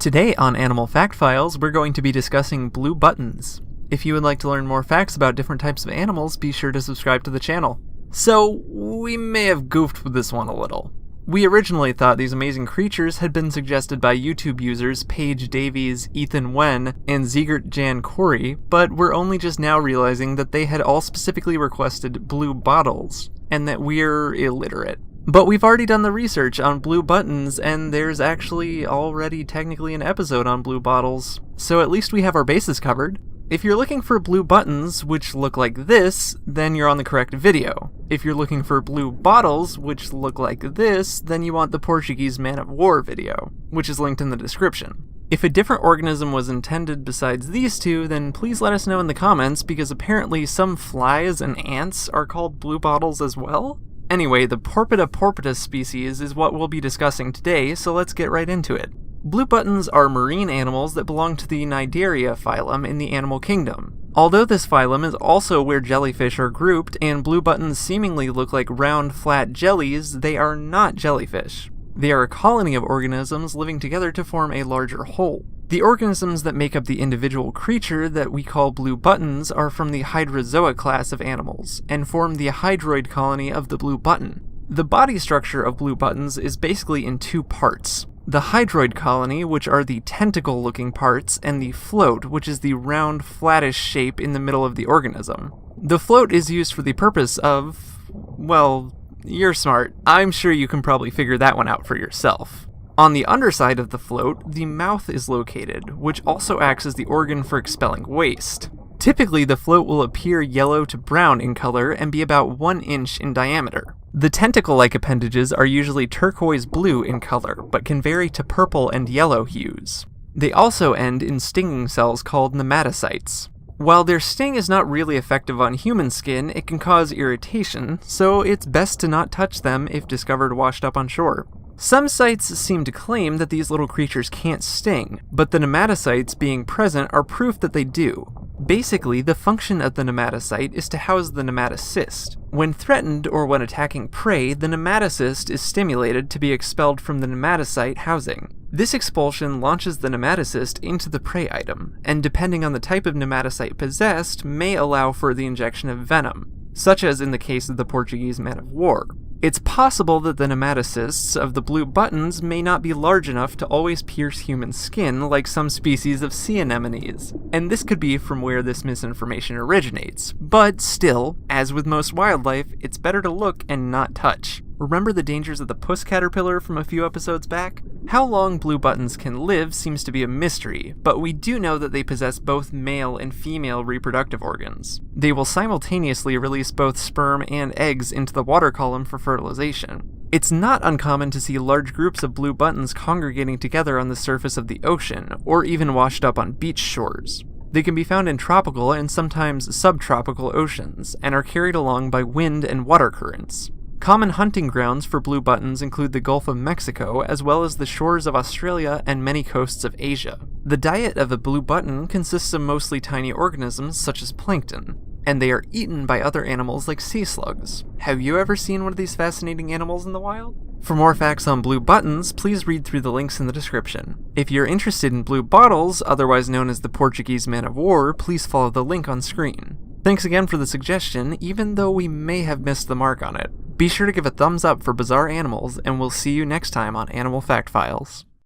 Today on Animal Fact Files, we're going to be discussing blue buttons. If you would like to learn more facts about different types of animals, be sure to subscribe to the channel. So, we may have goofed with this one a little. We originally thought these amazing creatures had been suggested by YouTube users Paige Davies, Ethan Wen, and Ziegert Jan Corey, but we're only just now realizing that they had all specifically requested blue bottles, and that we're illiterate. But we've already done the research on blue buttons, and there's actually already technically an episode on blue bottles, so at least we have our bases covered. If you're looking for blue buttons, which look like this, then you're on the correct video. If you're looking for blue bottles, which look like this, then you want the Portuguese Man of War video, which is linked in the description. If a different organism was intended besides these two, then please let us know in the comments, because apparently some flies and ants are called blue bottles as well? Anyway, the Porpita porpita species is what we'll be discussing today, so let's get right into it. Blue buttons are marine animals that belong to the Cnidaria phylum in the animal kingdom. Although this phylum is also where jellyfish are grouped, and blue buttons seemingly look like round, flat jellies, they are not jellyfish. They are a colony of organisms living together to form a larger whole. The organisms that make up the individual creature that we call blue buttons are from the Hydrozoa class of animals, and form the hydroid colony of the blue button. The body structure of blue buttons is basically in two parts. The hydroid colony, which are the tentacle-looking parts, and the float, which is the round, flattish shape in the middle of the organism. The float is used for the purpose of, well, you're smart. I'm sure you can probably figure that one out for yourself. On the underside of the float, the mouth is located, which also acts as the organ for expelling waste. Typically, the float will appear yellow to brown in color and be about 1 inch in diameter. The tentacle-like appendages are usually turquoise blue in color, but can vary to purple and yellow hues. They also end in stinging cells called nematocytes. While their sting is not really effective on human skin, it can cause irritation, so it's best to not touch them if discovered washed up on shore. Some sites seem to claim that these little creatures can't sting, but the nematocytes being present are proof that they do. Basically, the function of the nematocyte is to house the nematocyst. When threatened or when attacking prey, the nematocyst is stimulated to be expelled from the nematocyte housing. This expulsion launches the nematocyst into the prey item, and depending on the type of nematocyte possessed, may allow for the injection of venom, such as in the case of the Portuguese Man of War. It's possible that the nematocysts of the blue buttons may not be large enough to always pierce human skin like some species of sea anemones, and this could be from where this misinformation originates. But still, as with most wildlife, it's better to look and not touch. Remember the dangers of the puss caterpillar from a few episodes back? How long blue buttons can live seems to be a mystery, but we do know that they possess both male and female reproductive organs. They will simultaneously release both sperm and eggs into the water column for fertilization. It's not uncommon to see large groups of blue buttons congregating together on the surface of the ocean, or even washed up on beach shores. They can be found in tropical and sometimes subtropical oceans, and are carried along by wind and water currents. Common hunting grounds for blue buttons include the Gulf of Mexico, as well as the shores of Australia and many coasts of Asia. The diet of a blue button consists of mostly tiny organisms such as plankton, and they are eaten by other animals like sea slugs. Have you ever seen one of these fascinating animals in the wild? For more facts on blue buttons, please read through the links in the description. If you're interested in blue bottles, otherwise known as the Portuguese Man of War, please follow the link on screen. Thanks again for the suggestion, even though we may have missed the mark on it. Be sure to give a thumbs up for bizarre animals, and we'll see you next time on Animal Fact Files.